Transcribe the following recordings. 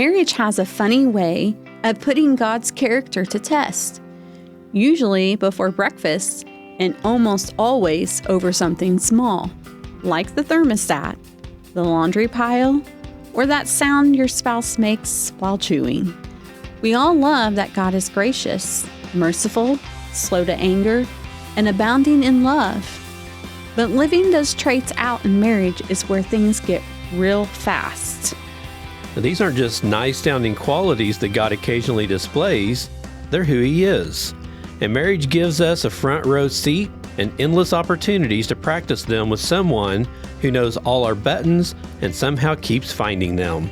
Marriage has a funny way of putting God's character to test, usually before breakfast and almost always over something small, like the thermostat, the laundry pile, or that sound your spouse makes while chewing. We all love that God is gracious, merciful, slow to anger, and abounding in love. But living those traits out in marriage is where things get real fast. Now, these aren't just nice-sounding qualities that God occasionally displays. They're who He is. And marriage gives us a front row seat and endless opportunities to practice them with someone who knows all our buttons and somehow keeps finding them.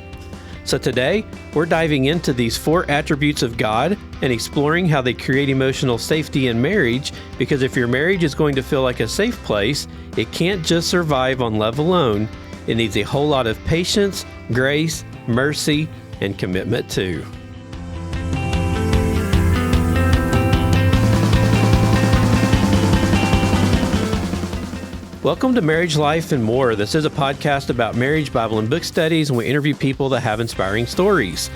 So today, we're diving into these 4 attributes of God and exploring how they create emotional safety in marriage, because if your marriage is going to feel like a safe place, it can't just survive on love alone. It needs a whole lot of patience, grace, mercy, and commitment too. Welcome to Marriage, Life, and More. This is a podcast about marriage, Bible, and book studies, and we interview people that have inspiring stories.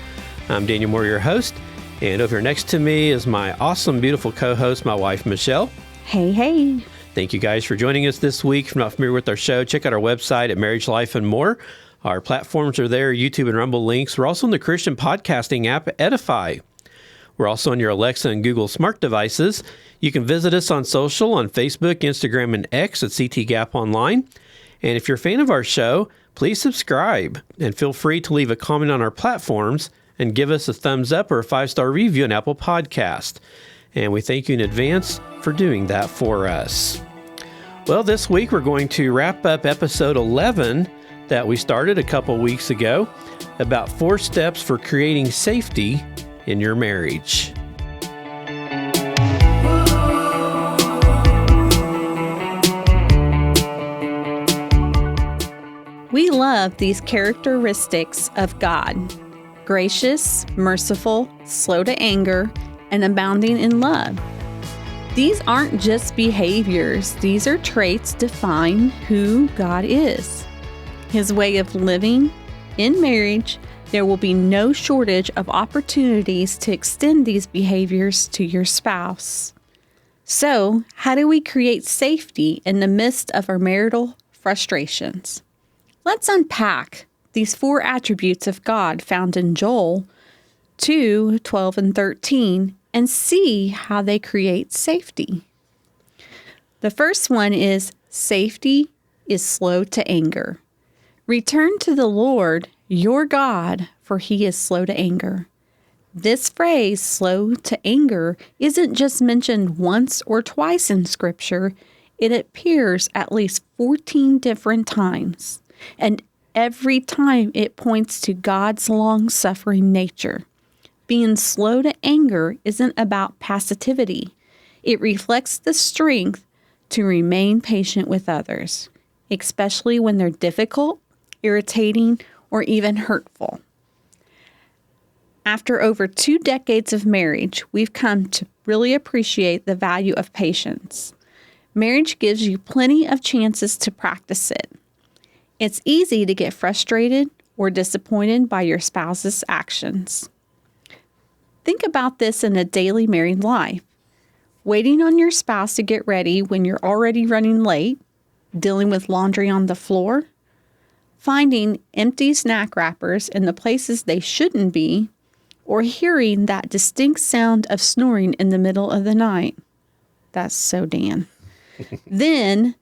I'm Daniel Moore, your host, and over here next to me is my awesome, beautiful co-host, my wife, Michelle. Hey, hey. Thank you guys for joining us this week. If you're not familiar with our show, check out our website at Marriage, Life, and More. Our platforms are there, YouTube and Rumble links. We're also on the Christian podcasting app, Edify. We're also on your Alexa and Google smart devices. You can visit us on social on Facebook, Instagram, and X at CT Gap Online. And if you're a fan of our show, please subscribe and feel free to leave a comment on our platforms and give us a thumbs up or a 5-star review on Apple Podcast. And we thank you in advance for doing that for us. Well, this week we're going to wrap up episode 11 that we started a couple weeks ago about 4 steps for creating safety in your marriage. We love these characteristics of God: gracious, merciful, slow to anger, and abounding in love. These aren't just behaviors. These are traits define who God is. His way of living in marriage. There will be no shortage of opportunities to extend these behaviors to your spouse. So, how do we create safety in the midst of our marital frustrations? Let's unpack these 4 attributes of God found in Joel 2:12 and 13 and see how they create safety. The first one is safety is slow to anger. Return to the Lord your God, for He is slow to anger. This phrase, slow to anger, isn't just mentioned once or twice in Scripture. It appears at least 14 different times, and every time it points to God's long-suffering nature. Being slow to anger isn't about passivity. It reflects the strength to remain patient with others, especially when they're difficult, irritating, or even hurtful. After over 2 decades of marriage, we've come to really appreciate the value of patience. Marriage gives you plenty of chances to practice it. It's easy to get frustrated or disappointed by your spouse's actions. Think about this in a daily married life. Waiting on your spouse to get ready when you're already running late, dealing with laundry on the floor, finding empty snack wrappers in the places they shouldn't be, or hearing that distinct sound of snoring in the middle of the night. That's so Dan. Then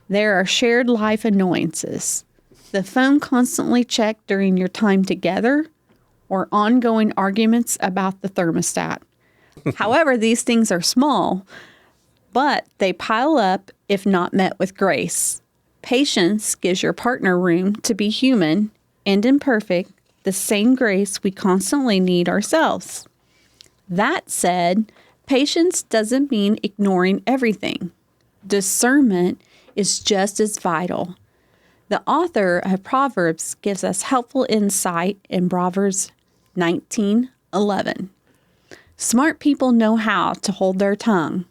there are shared life annoyances. The phone constantly checked during your time together, or ongoing arguments about the thermostat. However, these things are small, but they pile up if not met with grace. Patience gives your partner room to be human and imperfect, the same grace we constantly need ourselves. That said, patience doesn't mean ignoring everything. Discernment is just as vital. The author of Proverbs gives us helpful insight in Proverbs 19:11. Smart people know how to hold their tongue.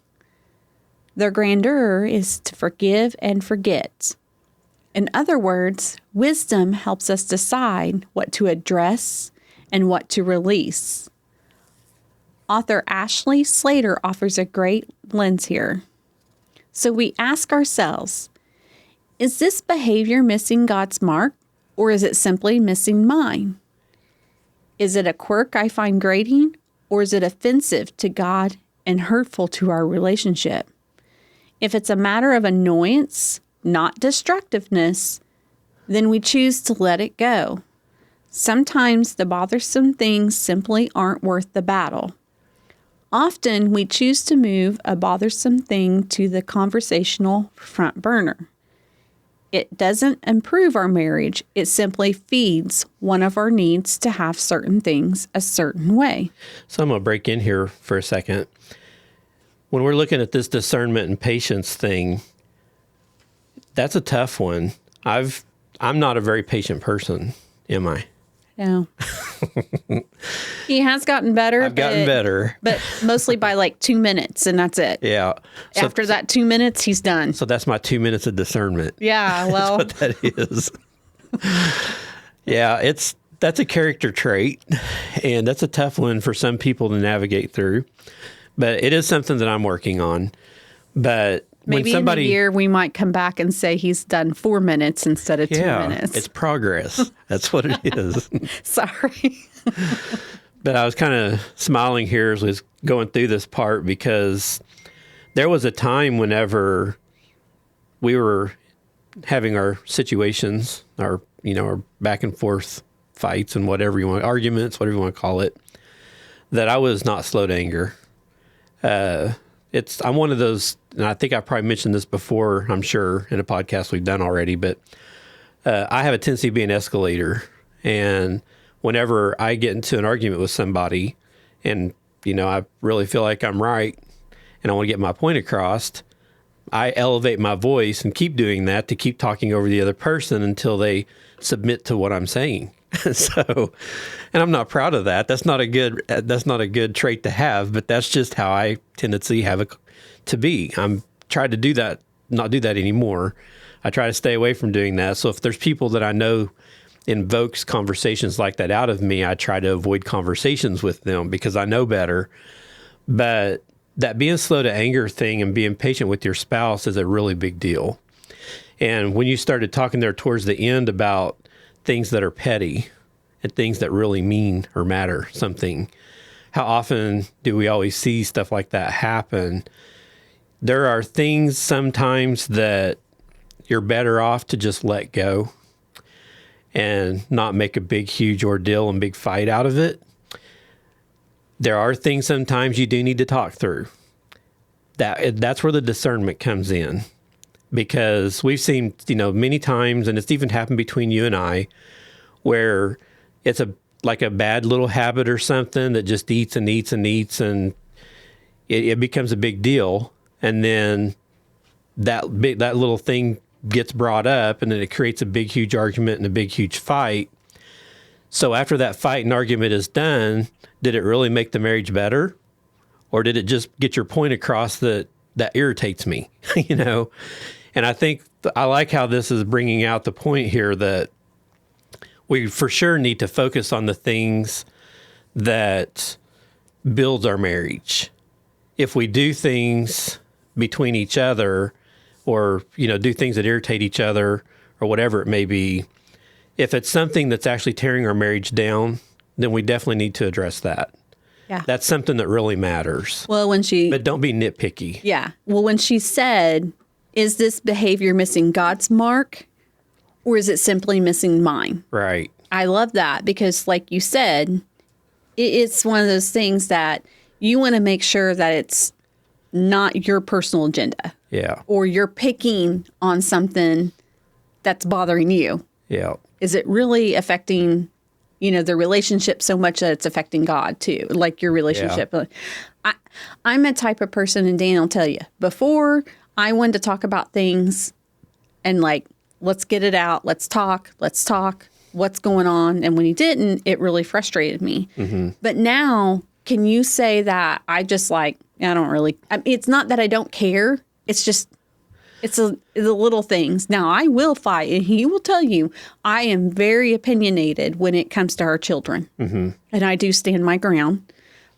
Their grandeur is to forgive and forget. In other words, wisdom helps us decide what to address and what to release. Author Ashley Slater offers a great lens here. So we ask ourselves, is this behavior missing God's mark, or is it simply missing mine? Is it a quirk I find grating, or is it offensive to God and hurtful to our relationship? If it's a matter of annoyance, not destructiveness, then we choose to let it go. Sometimes the bothersome things simply aren't worth the battle. Often we choose to move a bothersome thing to the conversational front burner. It doesn't improve our marriage. It simply feeds one of our needs to have certain things a certain way. So I'm going to break in here for a second. When we're looking at this discernment and patience thing, that's a tough one. I'm not a very patient person, am I? No. He has gotten better. I've gotten better. But mostly by like 2 minutes, and that's it. Yeah. So, after that 2 minutes, he's done. So that's my 2 minutes of discernment. Yeah, well. That's what that is. Yeah, that's a character trait, and that's a tough one for some people to navigate through. But it is something that I'm working on. But maybe in a year we might come back and say he's done 4 minutes instead of 2 minutes. It's progress. That's what it is. Sorry. But I was kind of smiling here as I was going through this part because there was a time whenever we were having our situations, our back and forth fights and whatever you want, arguments, whatever you want to call it, that I was not slow to anger. I'm one of those, and I think I probably mentioned this before, I'm sure, in a podcast we've done already, but I have a tendency to be an escalator. And whenever I get into an argument with somebody and, I really feel like I'm right and I want to get my point across, I elevate my voice and keep doing that to keep talking over the other person until they submit to what I'm saying. And I'm not proud of that. That's not a good trait to have, but that's just how I tendency have it to be. I'm trying to not do that anymore. I try to stay away from doing that. So if there's people that I know invokes conversations like that out of me, I try to avoid conversations with them because I know better. But that being slow to anger thing and being patient with your spouse is a really big deal. And when you started talking there towards the end about things that are petty and things that really mean or matter something, how often do we always see stuff like that happen? There are things sometimes that you're better off to just let go and not make a big, huge ordeal and big fight out of it. There are things sometimes you do need to talk through. That's where the discernment comes in. Because we've seen, many times, and it's even happened between you and I, where it's like a bad little habit or something that just eats and eats and eats, and it becomes a big deal. And then that little thing gets brought up, and then it creates a big, huge argument and a big, huge fight. So after that fight and argument is done, did it really make the marriage better? Or did it just get your point across that irritates me, And I think I like how this is bringing out the point here that we for sure need to focus on the things that builds our marriage. If we do things between each other or, do things that irritate each other or whatever it may be, if it's something that's actually tearing our marriage down, then we definitely need to address that. Yeah. That's something that really matters. Well, but don't be nitpicky. Yeah. Well, when she said, is this behavior missing God's mark, or is it simply missing mine? Right. I love that because, like you said, it's one of those things that you want to make sure that it's not your personal agenda. Yeah. Or you're picking on something that's bothering you. Yeah. Is it really affecting, the relationship so much that it's affecting God too? Like your relationship. Yeah. I'm a type of person, and Dan will tell you, before I wanted to talk about things and let's get it out. Let's talk. What's going on? And when he didn't, it really frustrated me. Mm-hmm. But now, can you say that I just I don't really, it's not that I don't care. It's just, It's the little things. Now, I will fight, and he will tell you I am very opinionated when it comes to our children. Mm-hmm. And I do stand my ground.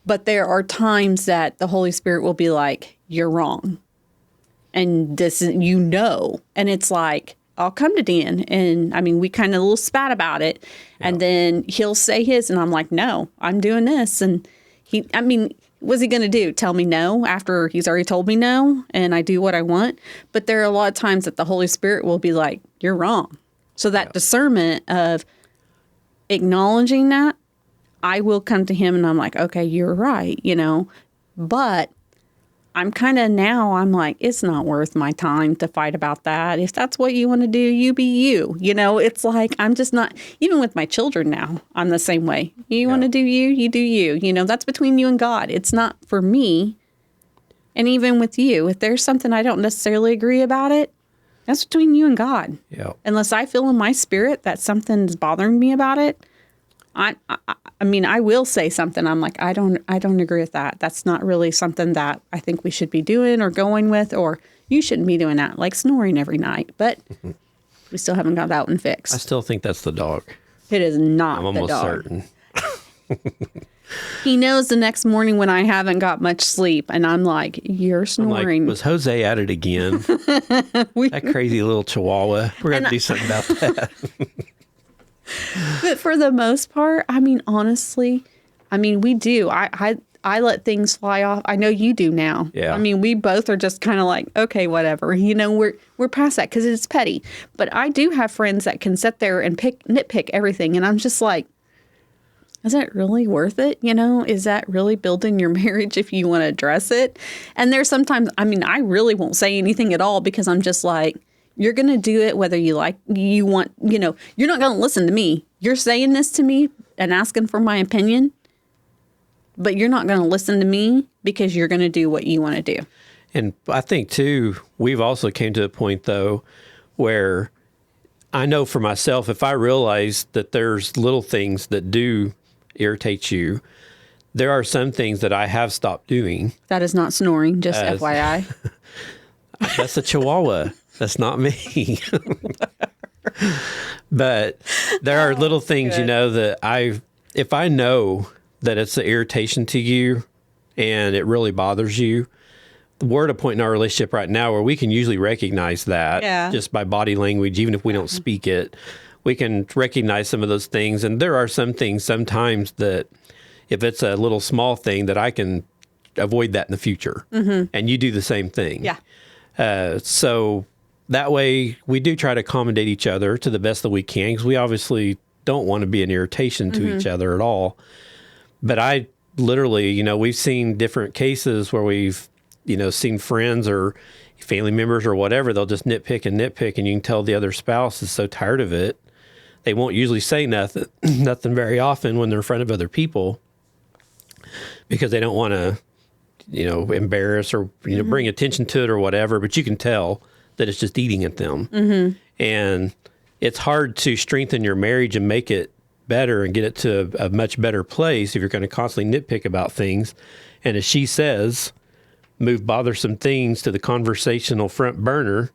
But there are times that the Holy Spirit will be like, you're wrong. And this is, and it's like, I'll come to Dan, and I mean, we kind of a little spat about it, and then he'll say his, and I'm like, no, I'm doing this. And what's he going to do? Tell me no after he's already told me no, and I do what I want? But there are a lot of times that the Holy Spirit will be like, you're wrong. So that discernment of acknowledging that, I will come to him and I'm like, okay, you're right, but I'm I'm like, it's not worth my time to fight about that. If that's what you want to do, you be you. It's like, I'm just not, even with my children now, I'm the same way. You want to do you do you. That's between you and God. It's not for me. And even with you, if there's something I don't necessarily agree about it, that's between you and God. Yeah. Unless I feel in my spirit that something's bothering me about it, I will say something. I'm like, I don't agree with that. That's not really something that I think we should be doing or going with, or you shouldn't be doing that, like snoring every night. But we still haven't got that one fixed. I still think that's the dog. It is not I'm the almost dog. certain. He knows the next morning when I haven't got much sleep, and I'm like, you're snoring. Was Jose at it again? That crazy little chihuahua. We're going to do something about that. But for the most part, honestly, we do. I let things fly off. I know you do now. Yeah. We both are just kind of like, okay, whatever. We're past that because it's petty. But I do have friends that can sit there and nitpick everything. And I'm just like, is that really worth it? Is that really building your marriage if you want to address it? And there's sometimes, I really won't say anything at all because I'm just like, you're going to do it whether you want, you're not going to listen to me. You're saying this to me and asking for my opinion, but you're not going to listen to me because you're going to do what you want to do. And I think, too, we've also came to a point, though, where I know for myself, if I realize that there's little things that do irritate you, there are some things that I have stopped doing. That is not snoring, just FYI. That's a chihuahua. That's not me. But there are little things, that if I know that it's an irritation to you and it really bothers you, we're at a point in our relationship right now where we can usually recognize that just by body language, even if we don't speak it. We can recognize some of those things. And there are some things sometimes that if it's a little small thing that I can avoid that in the future. Mm-hmm. And you do the same thing. Yeah. So that way we do try to accommodate each other to the best that we can, because we obviously don't want to be an irritation to each other at all. But I literally, we've seen different cases where we've, seen friends or family members or whatever, they'll just nitpick, and you can tell the other spouse is so tired of it. They won't usually say nothing very often when they're in front of other people because they don't want to, embarrass or, bring attention to it or whatever, but you can tell that it's just eating at them. Mm-hmm. And it's hard to strengthen your marriage and make it better and get it to a much better place if you're going to constantly nitpick about things. And as she says, move bothersome things to the conversational front burner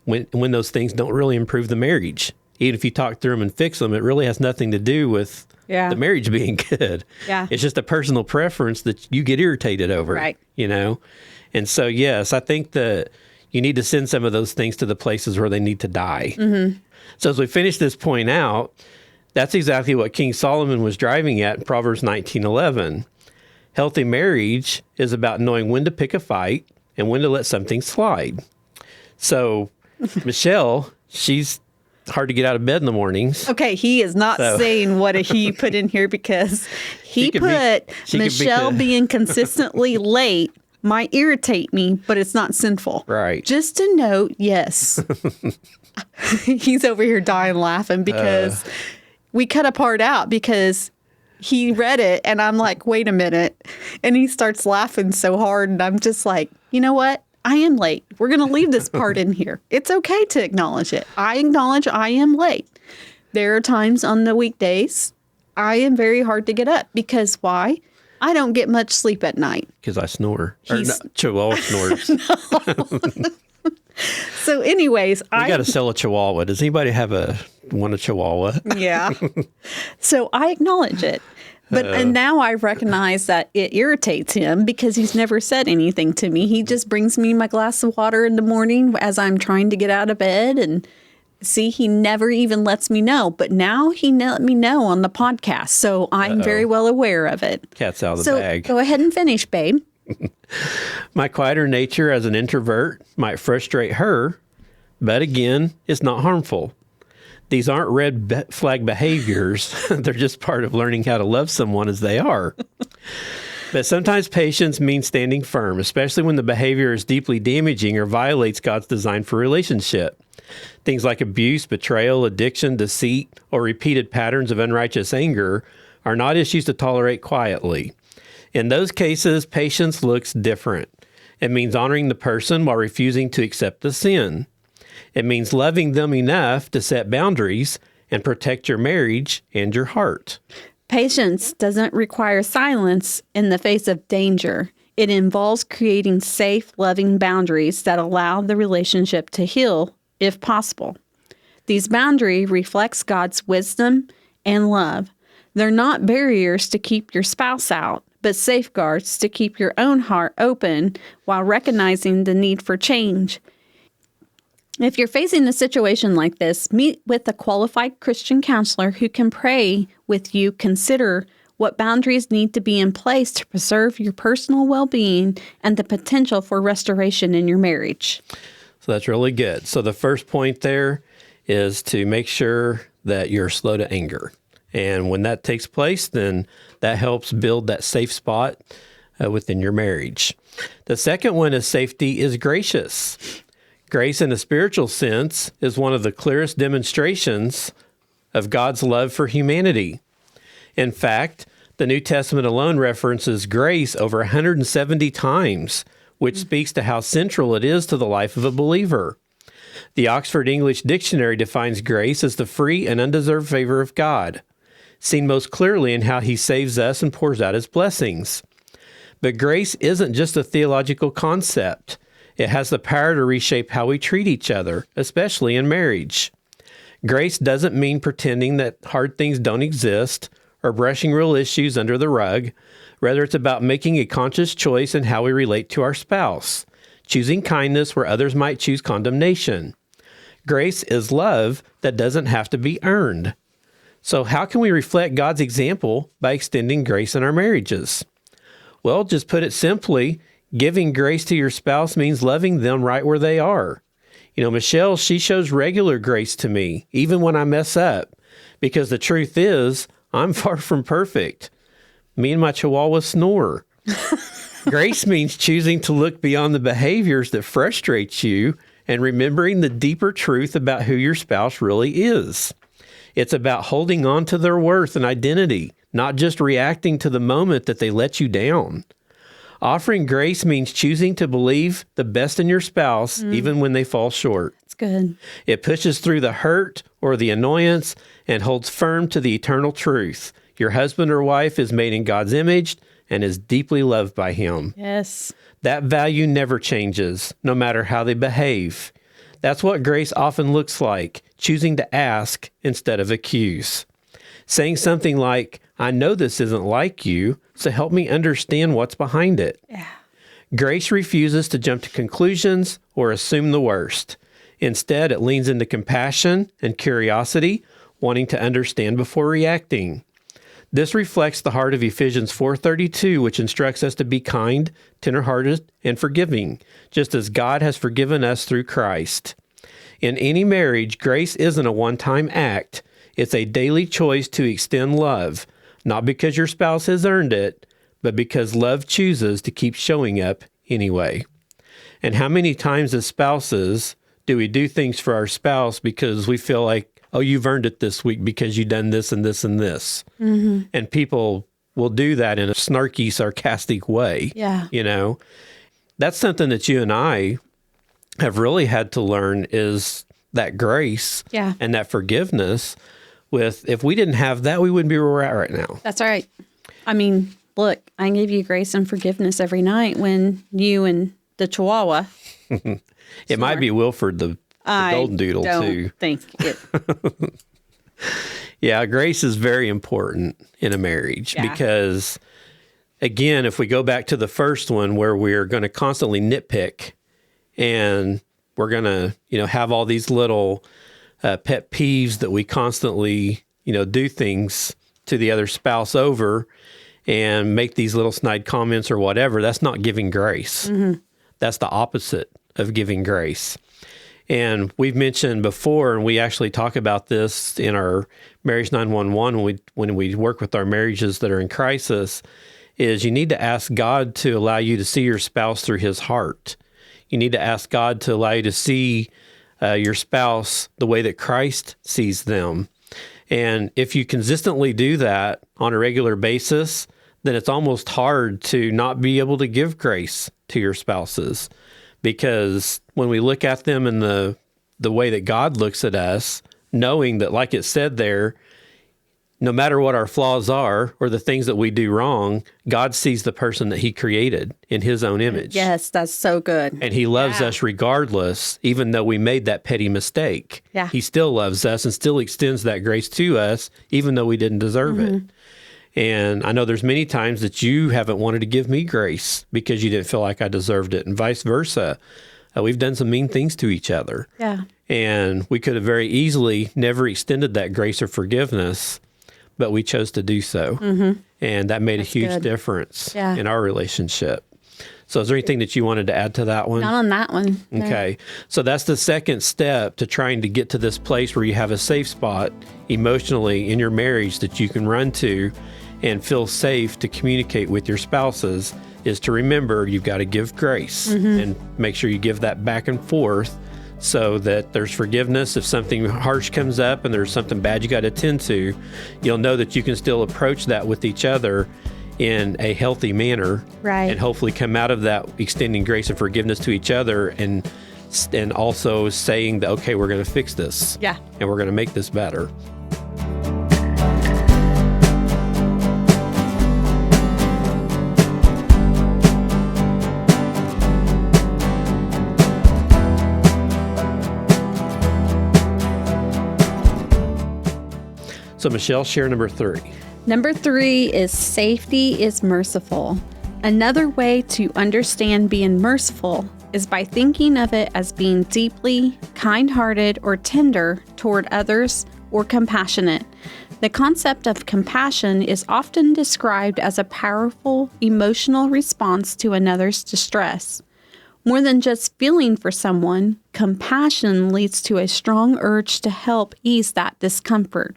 when those things don't really improve the marriage. Even if you talk through them and fix them, it really has nothing to do with the marriage being good. Yeah. It's just a personal preference that you get irritated over, right. And so, yes, I think that you need to send some of those things to the places where they need to die. Mm-hmm. So as we finish this point out, that's exactly what King Solomon was driving at in Proverbs 19:11. Healthy marriage is about knowing when to pick a fight and when to let something slide. So Michelle, she's hard to get out of bed in the mornings. Okay, he is not saying what he put in here because he put Michelle being consistently late might irritate me, but it's not sinful. Right. Just a note, yes. He's over here dying laughing because we cut a part out because he read it and I'm like, wait a minute. And he starts laughing so hard and I'm just like, you know what? I am late. We're going to leave this part in here. It's okay to acknowledge it. I acknowledge I am late. There are times on the weekdays I am very hard to get up because why? I don't get much sleep at night. Because I snore. Chihuahua snores. So anyways, I got to sell a Chihuahua. Does anybody want a Chihuahua? Yeah. So I acknowledge it. But and now I recognize that it irritates him because he's never said anything to me. He just brings me my glass of water in the morning as I'm trying to get out of bed. And see, he never even lets me know. But now he let me know on the podcast. So I'm very well aware of it. Cat's out of the bag. Go ahead and finish, babe. My quieter nature as an introvert might frustrate her, but again, it's not harmful. These aren't red flag behaviors. They're just part of learning how to love someone as they are. But sometimes patience means standing firm, especially when the behavior is deeply damaging or violates God's design for relationship. Things like abuse, betrayal, addiction, deceit, or repeated patterns of unrighteous anger are not issues to tolerate quietly. In those cases, patience looks different. It means honoring the person while refusing to accept the sin. It means loving them enough to set boundaries and protect your marriage and your heart. Patience doesn't require silence in the face of danger. It involves creating safe, loving boundaries that allow the relationship to heal, if possible. These boundaries reflects God's wisdom and love. They're not barriers to keep your spouse out, but safeguards to keep your own heart open while recognizing the need for change. If you're facing a situation like this, meet with a qualified Christian counselor who can pray with you. Consider what boundaries need to be in place to preserve your personal well-being and the potential for restoration in your marriage. So that's really good. So the first point there is to make sure that you're slow to anger. And when that takes place, then that helps build that safe spot within your marriage. The second one is safety is gracious. Grace in a spiritual sense is one of the clearest demonstrations of God's love for humanity. In fact, the New Testament alone references grace over 170 times, which speaks to how central it is to the life of a believer. The Oxford English Dictionary defines grace as the free and undeserved favor of God, seen most clearly in how he saves us and pours out his blessings. But grace isn't just a theological concept. It has the power to reshape how we treat each other, especially in marriage. Grace doesn't mean pretending that hard things don't exist or brushing real issues under the rug. Rather, it's about making a conscious choice in how we relate to our spouse, choosing kindness where others might choose condemnation. Grace is love that doesn't have to be earned. So how can we reflect God's example by extending grace in our marriages? Well, just put it simply, giving grace to your spouse means loving them right where they are. You know, Michelle, she shows regular grace to me, even when I mess up, because the truth is, I'm far from perfect. Me and my Chihuahua snore. Grace means choosing to look beyond the behaviors that frustrate you and remembering the deeper truth about who your spouse really is. It's about holding on to their worth and identity, not just reacting to the moment that they let you down. Offering grace means choosing to believe the best in your spouse, even when they fall short. That's good. It pushes through the hurt or the annoyance and holds firm to the eternal truth. Your husband or wife is made in God's image and is deeply loved by him. Yes. That value never changes, no matter how they behave. That's what grace often looks like, choosing to ask instead of accuse. Saying something like, I know this isn't like you, so help me understand what's behind it. Yeah. Grace refuses to jump to conclusions or assume the worst. Instead, it leans into compassion and curiosity, wanting to understand before reacting. This reflects the heart of Ephesians 4:32, which instructs us to be kind, tenderhearted, and forgiving, just as God has forgiven us through Christ. In any marriage, grace isn't a one-time act. It's a daily choice to extend love, not because your spouse has earned it, but because love chooses to keep showing up anyway. And how many times as spouses do we do things for our spouse because we feel like, oh, you've earned it this week because you've done this and this and this. Mm-hmm. And people will do that in a snarky, sarcastic way. Yeah. You know, that's something that you and I have really had to learn is that grace and that forgiveness. If we didn't have that, we wouldn't be where we're at right now. That's right. I mean, look, I give you grace and forgiveness every night when you and the Chihuahua It might be Wilford, the golden doodle, too. I don't think it. Yeah, grace is very important in a marriage because, again, if we go back to the first one where we're going to constantly nitpick and we're going to, have all these little pet peeves that we constantly, do things to the other spouse over and make these little snide comments or whatever, that's not giving grace. Mm-hmm. That's the opposite of giving grace. And we've mentioned before, and we actually talk about this in our Marriage 911 when we work with our marriages that are in crisis, is you need to ask God to allow you to see your spouse through his heart. You need to ask God to allow you to see your spouse the way that Christ sees them. And if you consistently do that on a regular basis, then it's almost hard to not be able to give grace to your spouses. Because when we look at them in the way that God looks at us, knowing that, like it said there, no matter what our flaws are or the things that we do wrong, God sees the person that he created in his own image. Yes, that's so good. And he loves us regardless, even though we made that petty mistake. Yeah. He still loves us and still extends that grace to us, even though we didn't deserve it. And I know there's many times that you haven't wanted to give me grace because you didn't feel like I deserved it, and vice versa. We've done some mean things to each other. Yeah. And we could have very easily never extended that grace or forgiveness, but we chose to do so. Mm-hmm. And that made a huge difference in our relationship. So is there anything that you wanted to add to that one? Not on that one. No. Okay. So that's the second step to trying to get to this place where you have a safe spot emotionally in your marriage that you can run to and feel safe to communicate with your spouses, is to remember you've got to give grace and make sure you give that back and forth so that there's forgiveness. If something harsh comes up and there's something bad you got to attend to, you'll know that you can still approach that with each other in a healthy manner, right? And hopefully come out of that extending grace and forgiveness to each other and also saying that, okay, we're going to fix this. Yeah. And we're going to make this better. So Michelle, share number 3. Number 3 is safety is merciful. Another way to understand being merciful is by thinking of it as being deeply kind-hearted or tender toward others or compassionate. The concept of compassion is often described as a powerful emotional response to another's distress. More than just feeling for someone, compassion leads to a strong urge to help ease that discomfort.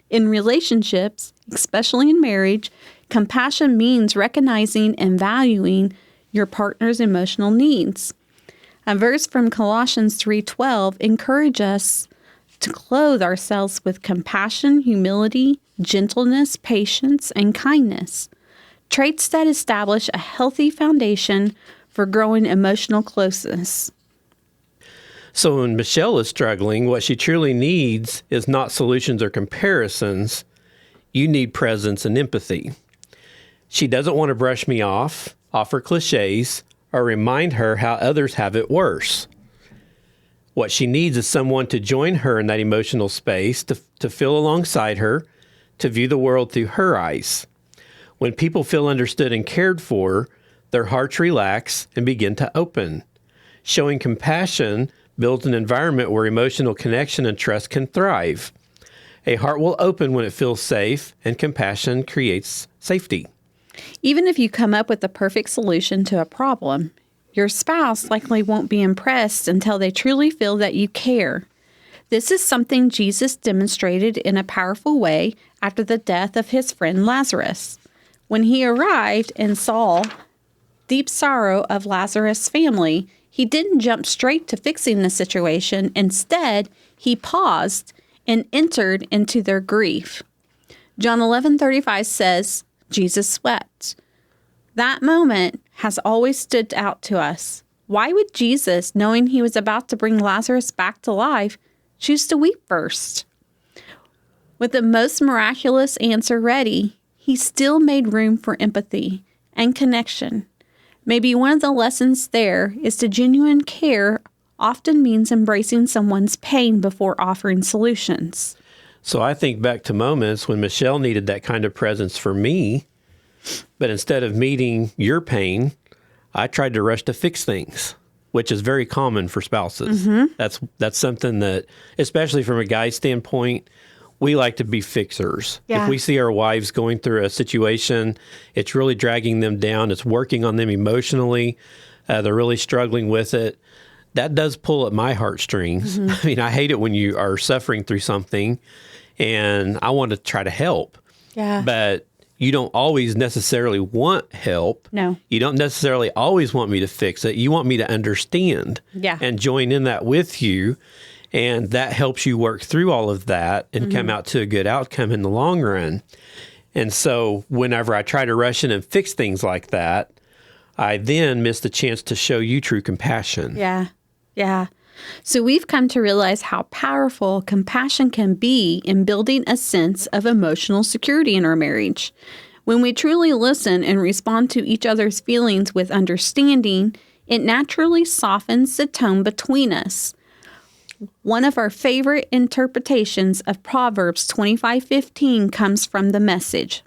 In relationships, especially in marriage, compassion means recognizing and valuing your partner's emotional needs. A verse from Colossians 3:12 encourages us to clothe ourselves with compassion, humility, gentleness, patience, and kindness, traits that establish a healthy foundation for growing emotional closeness. So when Michelle is struggling, what she truly needs is not solutions or comparisons. You need presence and empathy. She doesn't want to brush me off, offer cliches, or remind her how others have it worse. What she needs is someone to join her in that emotional space, to feel alongside her, to view the world through her eyes. When people feel understood and cared for, their hearts relax and begin to open. Showing compassion builds an environment where emotional connection and trust can thrive. A heart will open when it feels safe, and compassion creates safety. Even if you come up with the perfect solution to a problem, your spouse likely won't be impressed until they truly feel that you care. This is something Jesus demonstrated in a powerful way after the death of his friend Lazarus. When he arrived and saw deep sorrow of Lazarus' family, he didn't jump straight to fixing the situation. Instead, he paused and entered into their grief. John 11:35 says, Jesus wept. That moment has always stood out to us. Why would Jesus, knowing he was about to bring Lazarus back to life, choose to weep first? With the most miraculous answer ready, he still made room for empathy and connection. Maybe one of the lessons there is to genuine care often means embracing someone's pain before offering solutions. So I think back to moments when Michelle needed that kind of presence for me, but instead of meeting your pain, I tried to rush to fix things, which is very common for spouses. That's something that, especially from a guy's standpoint, we like to be fixers. Yeah. If we see our wives going through a situation, it's really dragging them down, it's working on them emotionally, they're really struggling with it, that does pull at my heartstrings. I mean, I hate it when you are suffering through something and I want to try to help. Yeah. But you don't always necessarily want help. No. You don't necessarily always want me to fix it. You want me to understand and join in that with you. And that helps you work through all of that and come out to a good outcome in the long run. And so whenever I try to rush in and fix things like that, I then miss the chance to show you true compassion. Yeah. Yeah. So we've come to realize how powerful compassion can be in building a sense of emotional security in our marriage. When we truly listen and respond to each other's feelings with understanding, it naturally softens the tone between us. One of our favorite interpretations of Proverbs 25:15 comes from the Message.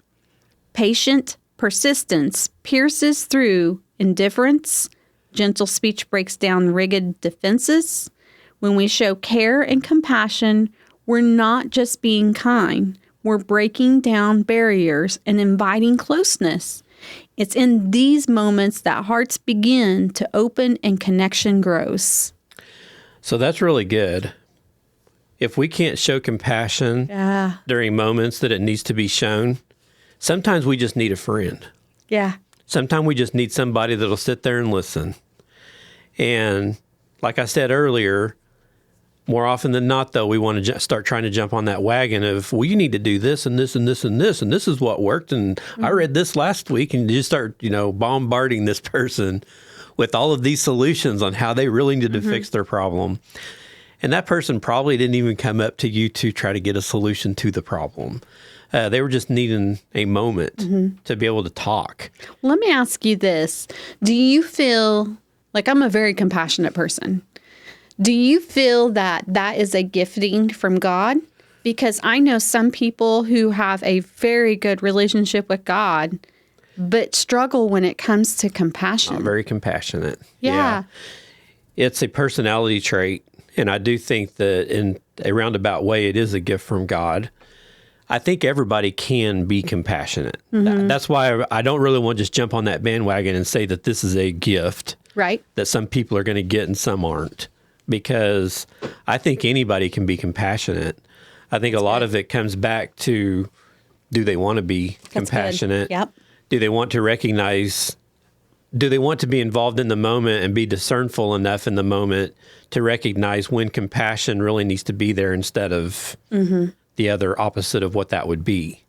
Patient persistence pierces through indifference. Gentle speech breaks down rigid defenses. When we show care and compassion, we're not just being kind. We're breaking down barriers and inviting closeness. It's in these moments that hearts begin to open and connection grows. So that's really good. If we can't show compassion during moments that it needs to be shown, sometimes we just need a friend. Yeah. Sometimes we just need somebody that'll sit there and listen. And like I said earlier, more often than not, though, we want to start trying to jump on that wagon of, well, you need to do this and this and this and this, and this is what worked. And I read this last week, and you just start, bombarding this person with all of these solutions on how they really need to fix their problem. And that person probably didn't even come up to you to try to get a solution to the problem. They were just needing a moment to be able to talk. Let me ask you this. Do you feel like I'm a very compassionate person? Do you feel that that is a gifting from God? Because I know some people who have a very good relationship with God, but struggle when it comes to compassion. Not very compassionate. Yeah. It's a personality trait. And I do think that in a roundabout way, it is a gift from God. I think everybody can be compassionate. That's why I don't really want to just jump on that bandwagon and say that this is a gift. Right. That some people are going to get and some aren't. Because I think anybody can be compassionate. I think a lot of it comes back to, do they want to be compassionate? Yep. Do they want to recognize, do they want to be involved in the moment and be discernful enough in the moment to recognize when compassion really needs to be there instead of the other opposite of what that would be?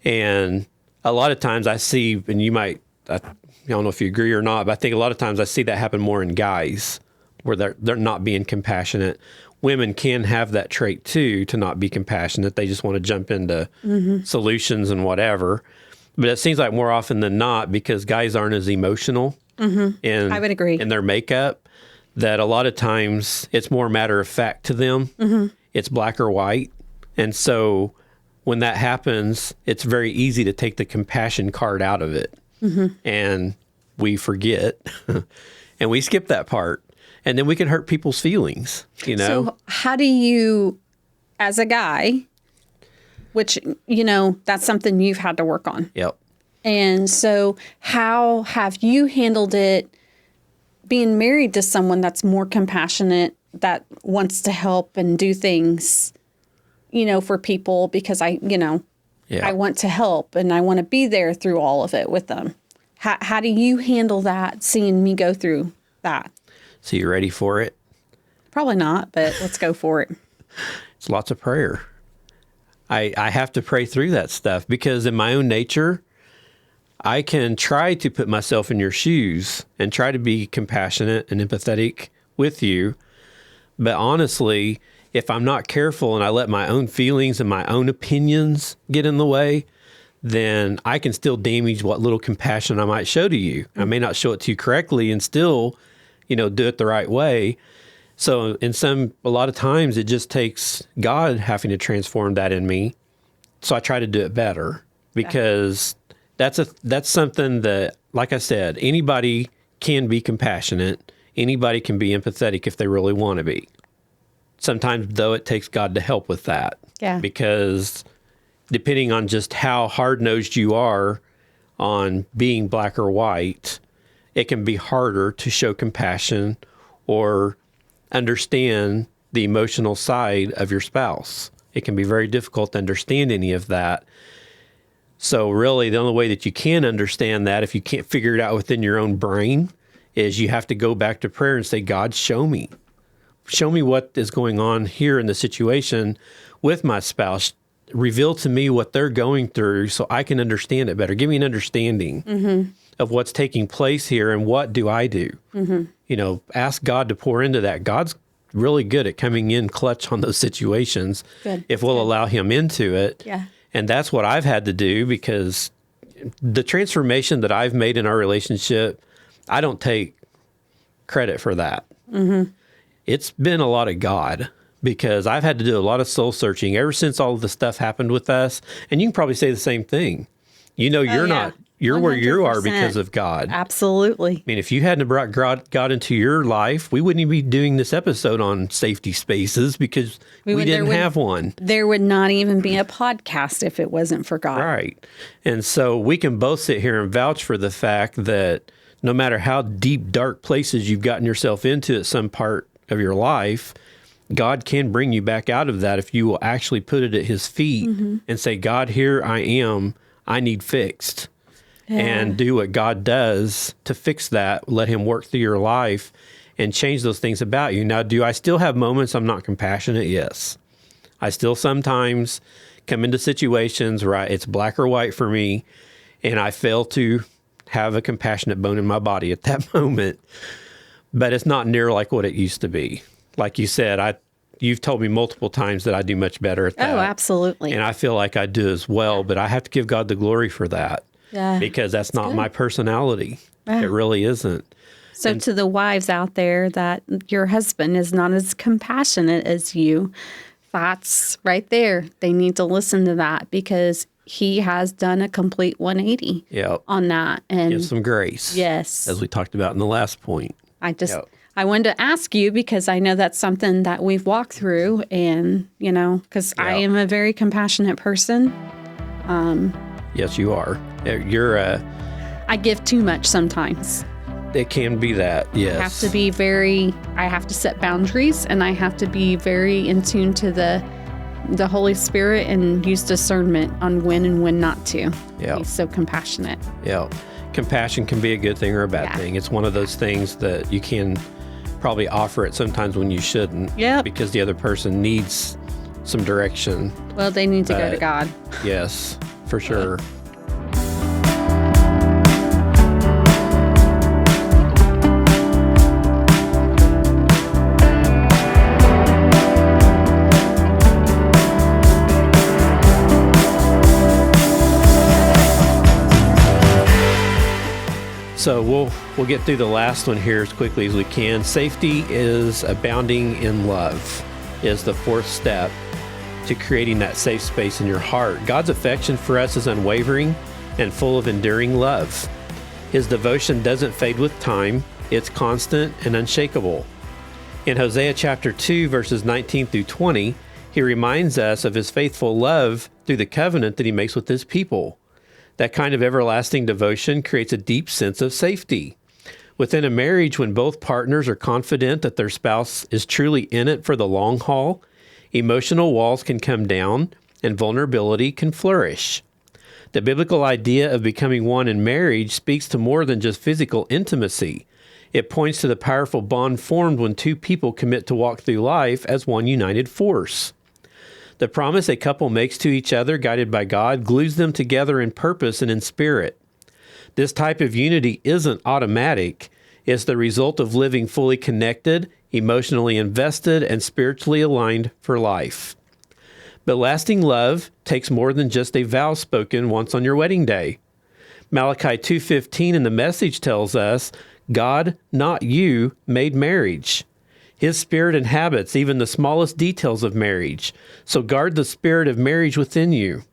And a lot of times I see, and I don't know if you agree or not, but I think a lot of times I see that happen more in guys, where they're not being compassionate. Women can have that trait too, to not be compassionate. They just want to jump into solutions and whatever. But it seems like more often than not, because guys aren't as emotional I would agree. in their makeup, that a lot of times it's more matter of fact to them. It's black or white. And so when that happens, it's very easy to take the compassion card out of it. And we forget and we skip that part. And then we can hurt people's feelings, So how do you, as a guy, which, that's something you've had to work on. Yep. And so how have you handled it being married to someone that's more compassionate, that wants to help and do things, for people, because I want to help and I want to be there through all of it with them. How do you handle that, seeing me go through that? So you ready for it? Probably not, but let's go for it. It's lots of prayer. I have to pray through that stuff, because in my own nature, I can try to put myself in your shoes and try to be compassionate and empathetic with you. But honestly, if I'm not careful and I let my own feelings and my own opinions get in the way, then I can still damage what little compassion I might show to you. I may not show it to you correctly and still, do it the right way. So a lot of times it just takes God having to transform that in me. So I try to do it better because that's something that, like I said, anybody can be compassionate. Anybody can be empathetic if they really want to be. Sometimes, though, it takes God to help with that. Yeah. Because depending on just how hard-nosed you are on being black or white, it can be harder to show compassion or understand the emotional side of your spouse. It can be very difficult to understand any of that. So really, the only way that you can understand that, if you can't figure it out within your own brain, is you have to go back to prayer and say, God, show me. Show me what is going on here in the situation with my spouse. Reveal to me what they're going through so I can understand it better. Give me an understanding of what's taking place here and what do I do. Ask God to pour into that. God's really good at coming in clutch on those situations if we'll allow him into it. Yeah. And that's what I've had to do, because the transformation that I've made in our relationship, I don't take credit for that. It's been a lot of God, because I've had to do a lot of soul searching ever since all of the stuff happened with us. And you can probably say the same thing. You're where you are because of God. Absolutely. I mean, if you hadn't brought God into your life, we wouldn't be doing this episode on safety spaces, because we didn't have one. There would not even be a podcast if it wasn't for God. Right. And so we can both sit here and vouch for the fact that no matter how deep, dark places you've gotten yourself into at some part of your life, God can bring you back out of that if you will actually put it at his feet and say, God, here I am. I need fixed. And do what God does to fix that. Let him work through your life and change those things about you. Now, do I still have moments I'm not compassionate? Yes. I still sometimes come into situations where it's black or white for me, and I fail to have a compassionate bone in my body at that moment. But it's not near like what it used to be. Like you said, you've told me multiple times that I do much better at that. Oh, absolutely. And I feel like I do as well, but I have to give God the glory for that. Yeah, because that's not my personality. It really isn't. So to the wives out there that your husband is not as compassionate as you, that's right there. They need to listen to that, because he has done a complete 180 on that. And give some grace. Yes. As we talked about in the last point. I wanted to ask you, because I know that's something that we've walked through, and, because I am a very compassionate person. Yes, you are. I give too much sometimes. It can be that, yes. I have to set boundaries, and I have to be very in tune to the Holy Spirit and use discernment on when and when not to. Yeah. He's so compassionate. Yeah. Compassion can be a good thing or a bad thing. It's one of those things that you can probably offer it sometimes when you shouldn't. Yeah. Because the other person needs some direction. Well, they need to go to God. Yes, for sure. So we'll get through the last one here as quickly as we can. Safety is abounding in love is the fourth step to creating that safe space in your heart. God's affection for us is unwavering and full of enduring love. His devotion doesn't fade with time. It's constant and unshakable. In Hosea chapter 2, verses 19 through 20, he reminds us of his faithful love through the covenant that he makes with his people. That kind of everlasting devotion creates a deep sense of safety. Within a marriage, when both partners are confident that their spouse is truly in it for the long haul, emotional walls can come down and vulnerability can flourish. The biblical idea of becoming one in marriage speaks to more than just physical intimacy. It points to the powerful bond formed when two people commit to walk through life as one united force. The promise a couple makes to each other, guided by God, glues them together in purpose and in spirit. This type of unity isn't automatic. It's the result of living fully connected, emotionally invested, and spiritually aligned for life. But lasting love takes more than just a vow spoken once on your wedding day. Malachi 2:15 in the Message tells us, God, not you, made marriage. His spirit inhabits even the smallest details of marriage. So guard the spirit of marriage within you.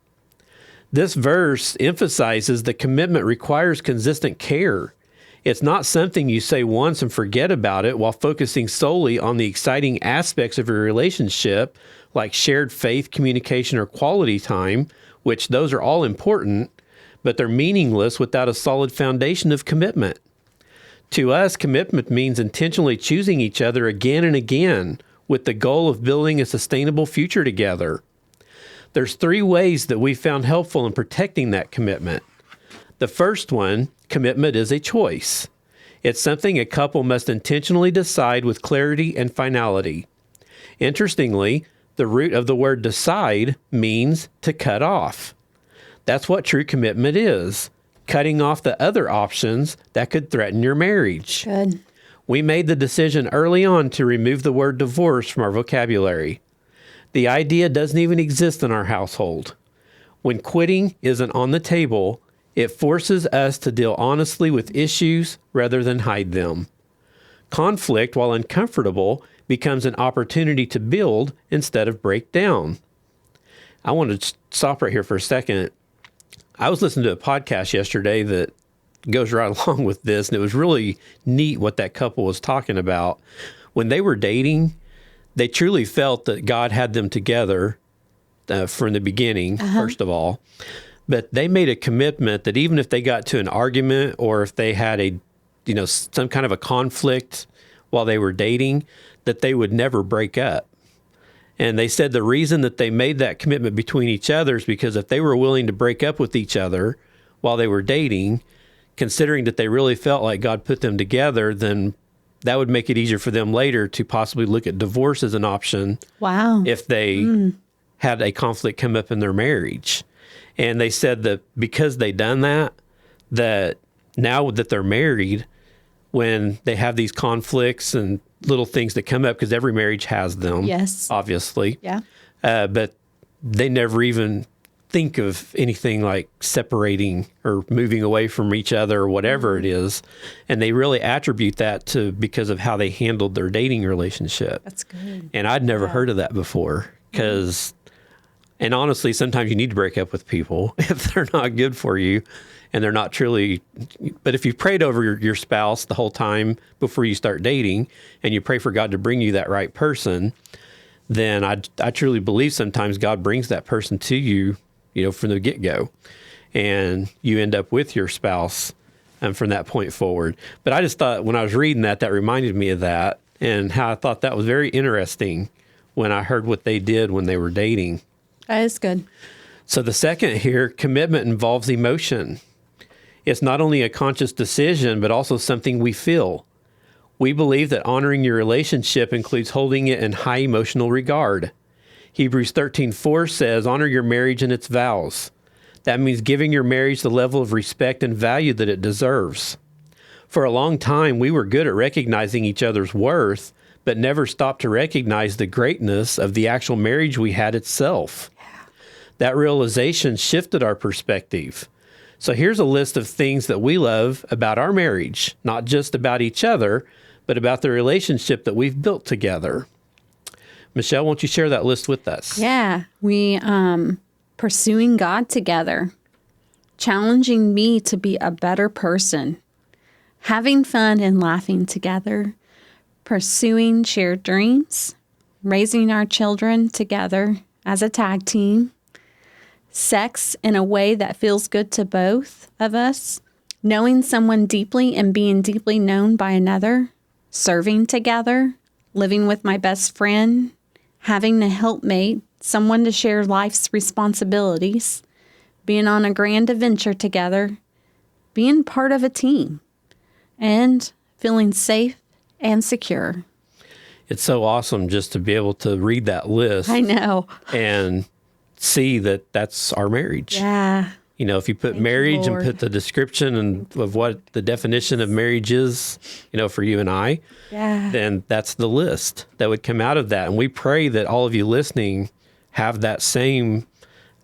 This verse emphasizes that commitment requires consistent care. It's not something you say once and forget about it while focusing solely on the exciting aspects of your relationship, like shared faith, communication, or quality time, which those are all important, but they're meaningless without a solid foundation of commitment. To us, commitment means intentionally choosing each other again and again with the goal of building a sustainable future together. There's 3 ways that we found helpful in protecting that commitment. The first one, commitment is a choice. It's something a couple must intentionally decide with clarity and finality. Interestingly, the root of the word decide means to cut off. That's what true commitment is, cutting off the other options that could threaten your marriage. Good. We made the decision early on to remove the word divorce from our vocabulary. The idea doesn't even exist in our household. When quitting isn't on the table, it forces us to deal honestly with issues rather than hide them. Conflict, while uncomfortable, becomes an opportunity to build instead of break down. I want to stop right here for a second. I was listening to a podcast yesterday that goes right along with this, and it was really neat what that couple was talking about. When they were dating, they truly felt that God had them together from the beginning, first of all. But they made a commitment that even if they got to an argument or if they had some kind of a conflict while they were dating, that they would never break up. And they said the reason that they made that commitment between each other is because if they were willing to break up with each other while they were dating, considering that they really felt like God put them together, then that would make it easier for them later to possibly look at divorce as an option. Wow. If they had a conflict come up in their marriage. And they said that because they done that, that now that they're married, when they have these conflicts and little things that come up, because every marriage has them, Yes. obviously. Yeah. But they never even think of anything like separating or moving away from each other or whatever it is. And they really attribute that to because of how they handled their dating relationship. That's good. And I'd never heard of that before because, and honestly, sometimes you need to break up with people if they're not good for you and they're not truly, but if you prayed over your spouse the whole time before you start dating and you pray for God to bring you that right person, then I truly believe sometimes God brings that person to you, from the get-go, and you end up with your spouse from that point forward. But I just thought when I was reading that reminded me of that and how I thought that was very interesting when I heard what they did when they were dating. That is good. So the second here, commitment involves emotion. It's not only a conscious decision, but also something we feel. We believe that honoring your relationship includes holding it in high emotional regard. Hebrews 13:4 says, honor your marriage and its vows. That means giving your marriage the level of respect and value that it deserves. For a long time, we were good at recognizing each other's worth, but never stopped to recognize the greatness of the actual marriage we had itself. That realization shifted our perspective. So here's a list of things that we love about our marriage, not just about each other, but about the relationship that we've built together. Michelle, won't you share that list with us? Yeah. We pursuing God together, challenging me to be a better person, having fun and laughing together, pursuing shared dreams, raising our children together as a tag team, sex in a way that feels good to both of us, knowing someone deeply and being deeply known by another, serving together, living with my best friend, having a helpmate, someone to share life's responsibilities, being on a grand adventure together, being part of a team, and feeling safe and secure. It's so awesome just to be able to read that list. I know. And see that that's our marriage. Yeah. If you put marriage and put the description of what the definition of marriage is, for you and I, then that's the list that would come out of that. And we pray that all of you listening have that same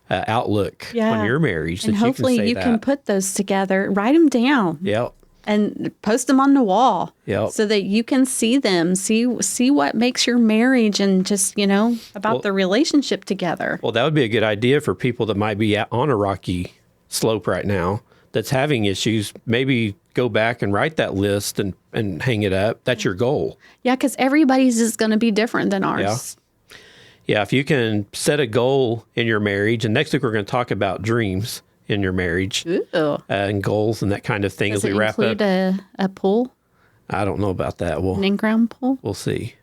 outlook on your marriage. And hopefully you can put those together, write them down. Yeah. and post them on the wall Yep. so that you can see them, see what makes your marriage and just, about the relationship together. Well, that would be a good idea for people that might be on a rocky slope right now that's having issues. Maybe go back and write that list and hang it up. That's your goal. Yeah, because everybody's is going to be different than ours. Yeah, if you can set a goal in your marriage, and next week we're going to talk about dreams in your marriage and goals and that kind of thing. Does as we it wrap include up. a pool, I don't know about that. an in-ground pool? We'll see.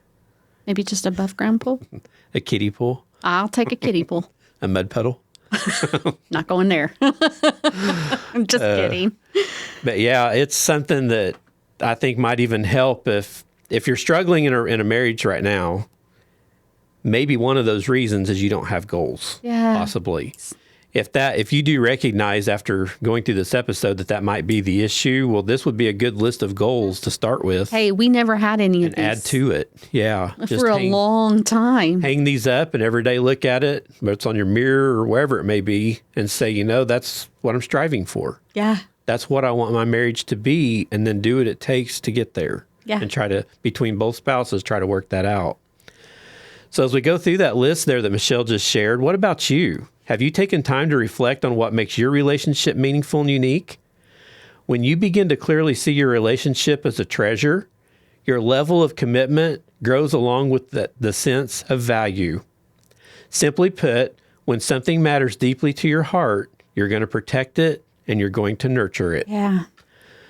Maybe just above ground pool? A kiddie pool, I'll take a kiddie pool. a mud puddle. Not going there. I'm just kidding. But yeah, it's something that I think might even help if you're struggling in a marriage right now. Maybe one of those reasons is you don't have goals. Yeah. Possibly. If you do recognize after going through this episode that might be the issue, well, this would be a good list of goals to start with. Hey, we never had any of and these. add to it. Yeah. For a long time. Hang these up and every day look at it, whether it's on your mirror or wherever it may be, and say, that's what I'm striving for. Yeah. That's what I want my marriage to be, and then do what it takes to get there. Yeah. And try to, between both spouses, try to work that out. So as we go through that list there that Michelle just shared, what about you? Have you taken time to reflect on what makes your relationship meaningful and unique? When you begin to clearly see your relationship as a treasure, your level of commitment grows along with the sense of value. Simply put, when something matters deeply to your heart, you're going to protect it and you're going to nurture it. Yeah.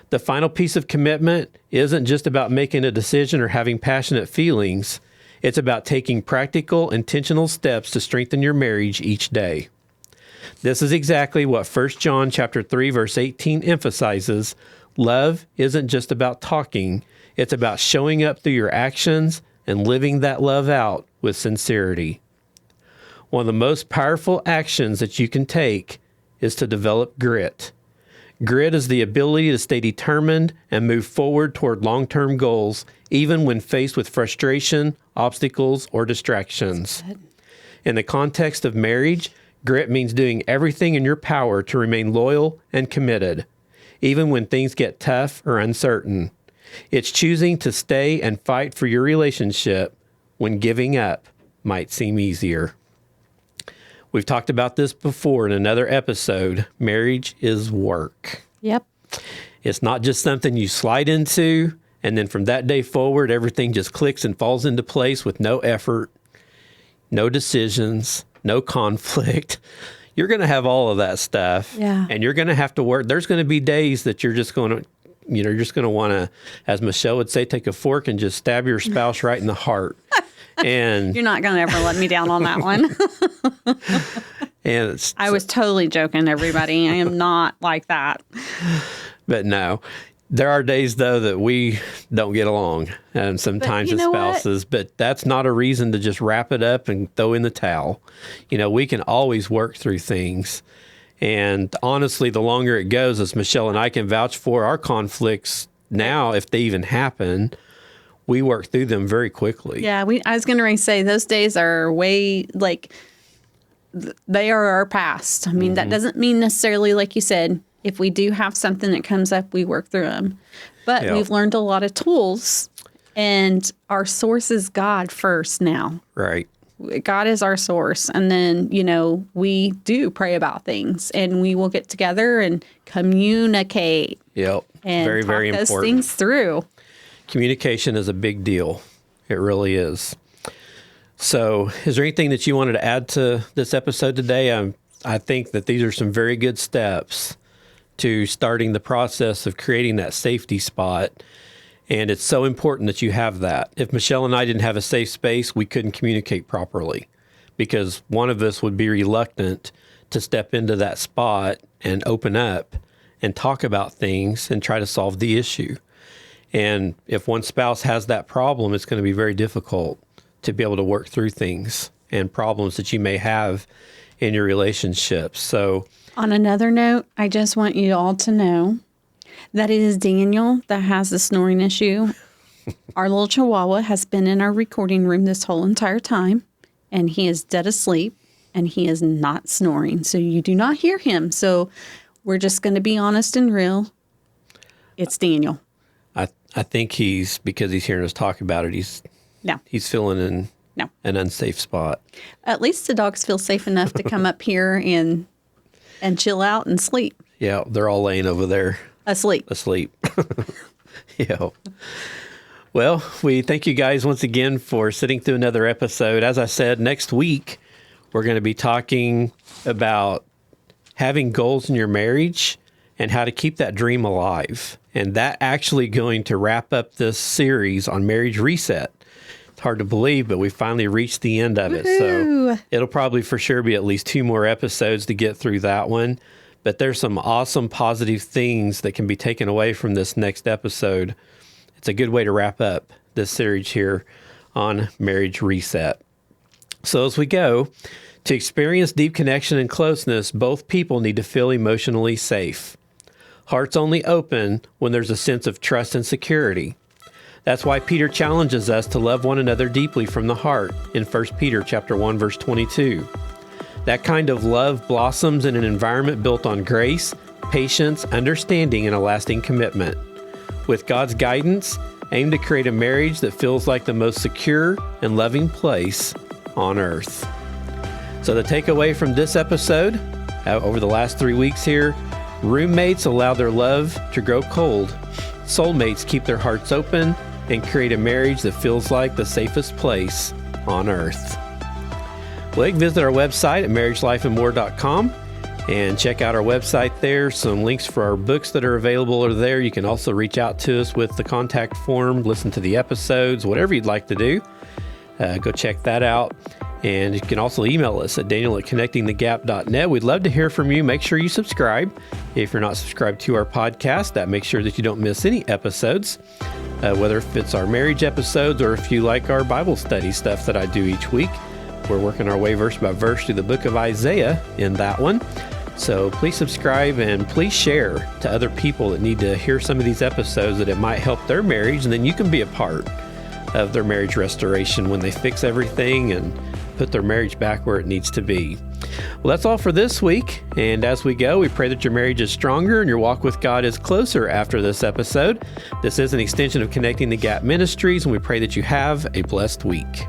The final piece of commitment isn't just about making a decision or having passionate feelings. It's about taking practical, intentional steps to strengthen your marriage each day. This is exactly what 1 John chapter 3, verse 18 emphasizes. Love isn't just about talking. It's about showing up through your actions and living that love out with sincerity. One of the most powerful actions that you can take is to develop grit. Grit is the ability to stay determined and move forward toward long-term goals, even when faced with frustration, obstacles, or distractions. In the context of marriage, grit means doing everything in your power to remain loyal and committed, even when things get tough or uncertain. It's choosing to stay and fight for your relationship when giving up might seem easier. We've talked about this before in another episode. Marriage is work. Yep. It's not just something you slide into, and then from that day forward, everything just clicks and falls into place with no effort, no decisions, no conflict. You're going to have all of that stuff. Yeah. And you're going to have to work. There's going to be days that you're just going to, you're just going to want to, as Michelle would say, take a fork and just stab your spouse right in the heart. And You're not going to ever let me down on that one. and I was totally joking, everybody. I am not like that. But no, there are days, though, that we don't get along, and sometimes as spouses, but that's not a reason to just wrap it up and throw in the towel. We can always work through things. And honestly, the longer it goes, as Michelle and I can vouch for, our conflicts now, if they even happen, we work through them very quickly. Yeah, I was going to say those days are way, they are our past. I mean, that doesn't mean necessarily, like you said, if we do have something that comes up, we work through them. But we've learned a lot of tools, and our source is God first now. Right. God is our source. And then, we do pray about things, and we will get together and communicate. Yep. And very, talk very those important. things through. Communication is a big deal. It really is. So is there anything that you wanted to add to this episode today? I think that these are some very good steps to starting the process of creating that safety spot. And it's so important that you have that. If Michelle and I didn't have a safe space, we couldn't communicate properly because one of us would be reluctant to step into that spot and open up and talk about things and try to solve the issue. And if one spouse has that problem, it's going to be very difficult to be able to work through things and problems that you may have in your relationship. So, on another note, I just want you all to know that it is Daniel that has the snoring issue. Our little chihuahua has been in our recording room this whole entire time, and he is dead asleep, and he is not snoring. So you do not hear him. So we're just going to be honest and real. It's Daniel. I think because he's hearing us talk about it, he's feeling in an unsafe spot. At least the dogs feel safe enough to come up here and chill out and sleep. Yeah, they're all laying over there. Asleep. Yeah. Well, we thank you guys once again for sitting through another episode. As I said, next week, we're going to be talking about having goals in your marriage and how to keep that dream alive. And that actually going to wrap up this series on Marriage Reset. It's hard to believe, but we finally reached the end of it. Woo-hoo. So it'll probably for sure be at least 2 more episodes to get through that one. But there's some awesome positive things that can be taken away from this next episode. It's a good way to wrap up this series here on Marriage Reset. So as we go, to experience deep connection and closeness, both people need to feel emotionally safe. Hearts only open when there's a sense of trust and security. That's why Peter challenges us to love one another deeply from the heart in 1 Peter chapter 1, verse 22. That kind of love blossoms in an environment built on grace, patience, understanding, and a lasting commitment. With God's guidance, aim to create a marriage that feels like the most secure and loving place on earth. So the takeaway from this episode, over the last 3 weeks here, roommates allow their love to grow cold. Soulmates keep their hearts open and create a marriage that feels like the safest place on earth. Well, you can visit our website at marriagelifeandmore.com and check out our website there. Some links for our books that are available are there. You can also reach out to us with the contact form, listen to the episodes, whatever you'd like to do. Go check that out. And you can also email us at daniel@connectingthegap.net. We'd love to hear from you. Make sure you subscribe. If you're not subscribed to our podcast, that makes sure that you don't miss any episodes, whether if it's our marriage episodes or if you like our Bible study stuff that I do each week. We're working our way verse by verse through the book of Isaiah in that one. So please subscribe and please share to other people that need to hear some of these episodes, that it might help their marriage, and then you can be a part of their marriage restoration when they fix everything and put their marriage back where it needs to be. Well, that's all for this week. And as we go, we pray that your marriage is stronger and your walk with God is closer after this episode. This is an extension of Connecting the Gap Ministries, and we pray that you have a blessed week.